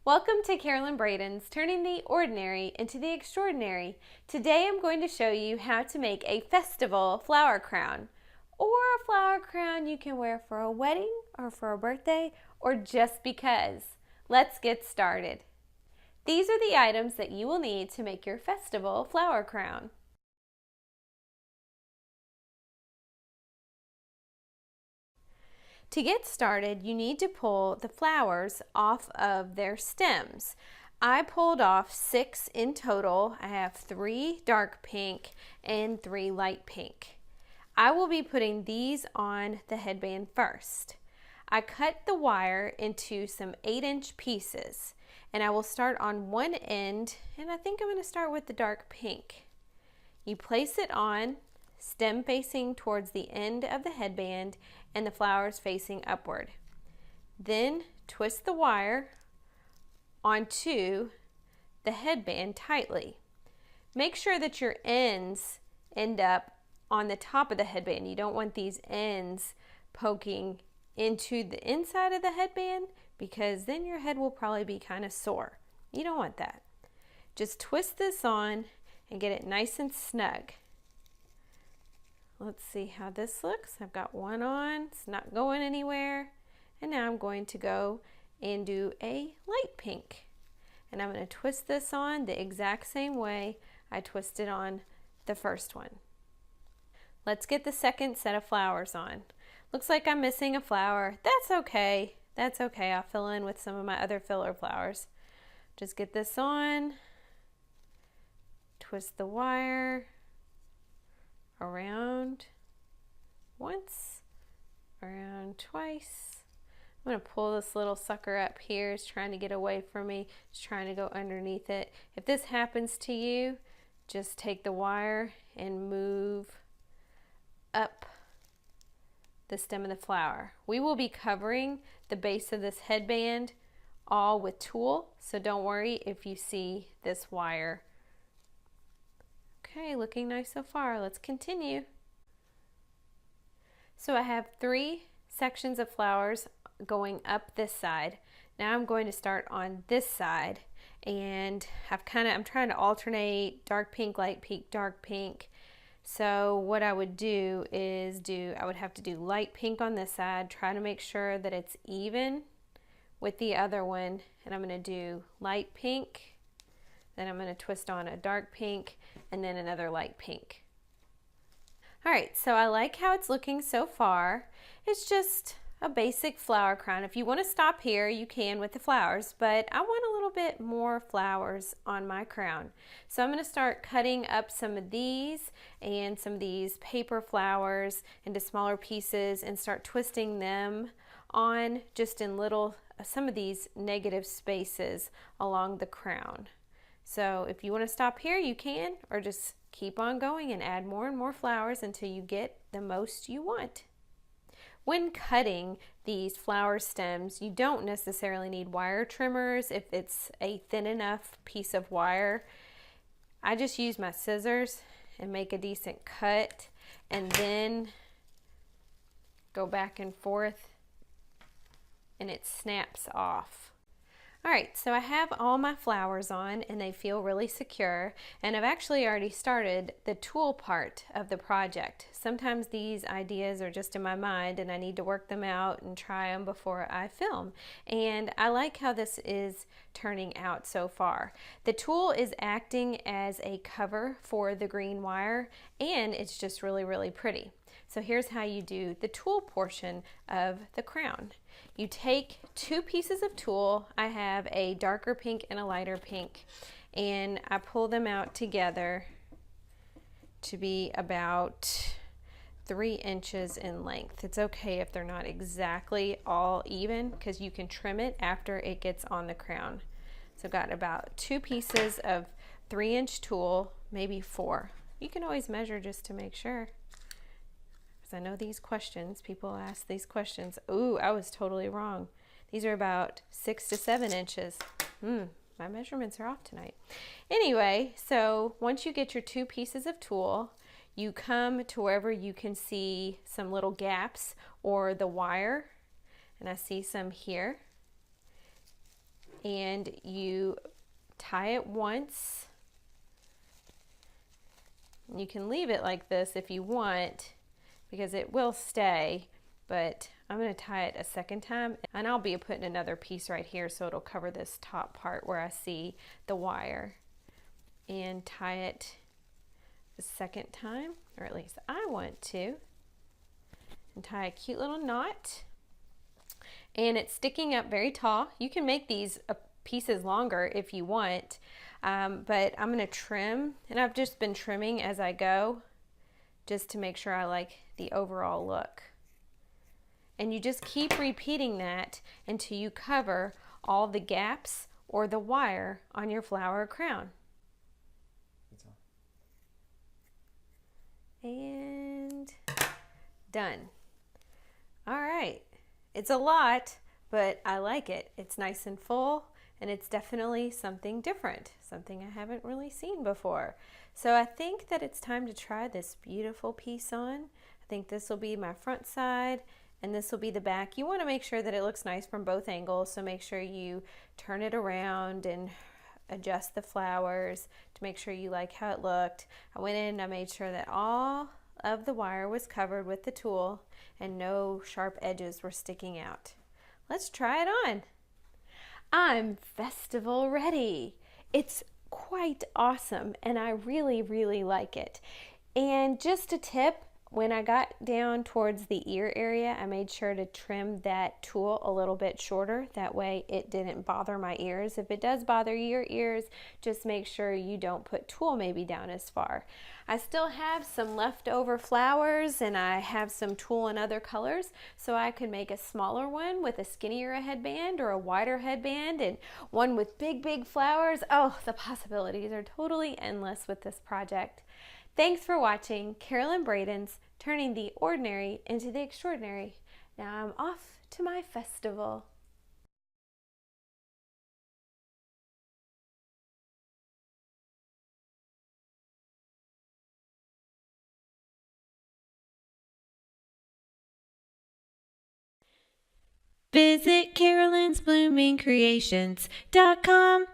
Welcome to Carolyn Braden's Turning the Ordinary into the Extraordinary. Today I'm going to show you how to make a festival flower crown, or a flower crown you can wear for a wedding or for a birthday or just because. Let's get started. These are the items that you will need to make your festival flower crown. To get started, you need to pull the flowers off of their stems. I pulled off 6 in total. I have 3 dark pink and 3 light pink. I will be putting these on the headband first. I cut the wire into some 8-inch pieces, and I will start on one end, and I think I'm going to start with the dark pink. You place it on, stem facing towards the end of the headband and the flowers facing upward. Then twist the wire onto the headband tightly. Make sure that your ends end up on the top of the headband. You don't want these ends poking into the inside of the headband because then your head will probably be kind of sore. You don't want that. Just twist this on and get it nice and snug. Let's see how this looks. I've got one on, it's not going anywhere. And now I'm going to go and do a light pink. And I'm going to twist this on the exact same way I twisted on the first one. Let's get the second set of flowers on. Looks like I'm missing a flower. That's okay. That's okay. I'll fill in with some of my other filler flowers. Just get this on, twist the wire around once, around twice. I'm going to pull this little sucker up here. It's trying to get away from me. It's trying to go underneath it. If this happens to you, just take the wire and move up the stem of the flower. We will be covering the base of this headband all with tulle, so don't worry if you see this wire. Okay, looking nice so far. Let's continue. So I have 3 sections of flowers going up this side. Now I'm going to start on this side, and I'm trying to alternate dark pink, light pink, dark pink. So what I would do is I would have to do light pink on this side, try to make sure that it's even with the other one, and I'm going to do light pink. Then I'm going to twist on a dark pink and then another light pink. All right, so I like how it's looking so far. It's just a basic flower crown. If you want to stop here, you can with the flowers, but I want a little bit more flowers on my crown. So I'm going to start cutting up some of these and some of these paper flowers into smaller pieces and start twisting them on just in some of these negative spaces along the crown. So if you want to stop here, you can, or just keep on going and add more and more flowers until you get the most you want. When cutting these flower stems, you don't necessarily need wire trimmers if it's a thin enough piece of wire. I just use my scissors and make a decent cut and then go back and forth and it snaps off. Alright, so I have all my flowers on and they feel really secure, and I've actually already started the tulle part of the project. Sometimes these ideas are just in my mind and I need to work them out and try them before I film, and I like how this is turning out so far. The tulle is acting as a cover for the green wire, and it's just really, really pretty. So here's how you do the tulle portion of the crown. You take 2 pieces of tulle. I have a darker pink and a lighter pink, and I pull them out together to be about 3 inches in length. It's okay if they're not exactly all even because you can trim it after it gets on the crown. So I've got about 2 pieces of 3-inch tulle, maybe 4. You can always measure just to make sure. I know these questions, people ask these questions. Ooh, I was totally wrong. These are about 6 to 7 inches. My measurements are off tonight. Anyway, so once you get your 2 pieces of tulle, you come to wherever you can see some little gaps or the wire, and I see some here. and you tie it once. You can leave it like this if you want because it will stay, but I'm going to tie it a second time, and I'll be putting another piece right here so it'll cover this top part where I see the wire, and tie it a second time, or at least I want to, and tie a cute little knot. And it's sticking up very tall. You can make these pieces longer if you want, but I'm going to trim, and I've just been trimming as I go just to make sure I like the overall look. And you just keep repeating that until you cover all the gaps or the wire on your flower crown. And done. All right. It's a lot, but I like it. It's nice and full, and it's definitely something different, something I haven't really seen before. So I think that it's time to try this beautiful piece on. I think this will be my front side, and this will be the back. You want to make sure that it looks nice from both angles, so make sure you turn it around and adjust the flowers to make sure you like how it looked. I went in and I made sure that all of the wire was covered with the tool and no sharp edges were sticking out. Let's try it on. I'm festival ready. It's quite awesome, and I really, really like it. And just a tip, when I got down towards the ear area, I made sure to trim that tool a little bit shorter. That way it didn't bother my ears. If it does bother your ears, just make sure you don't put tool maybe down as far. I still have some leftover flowers, and I have some tulle in other colors, so I could make a smaller one with a skinnier headband or a wider headband, and one with big, big flowers. Oh, the possibilities are totally endless with this project. Thanks for watching Carolyn Braden's Turning the Ordinary into the Extraordinary. Now I'm off to my festival. Visit Carolyn'sBloomingCreations.com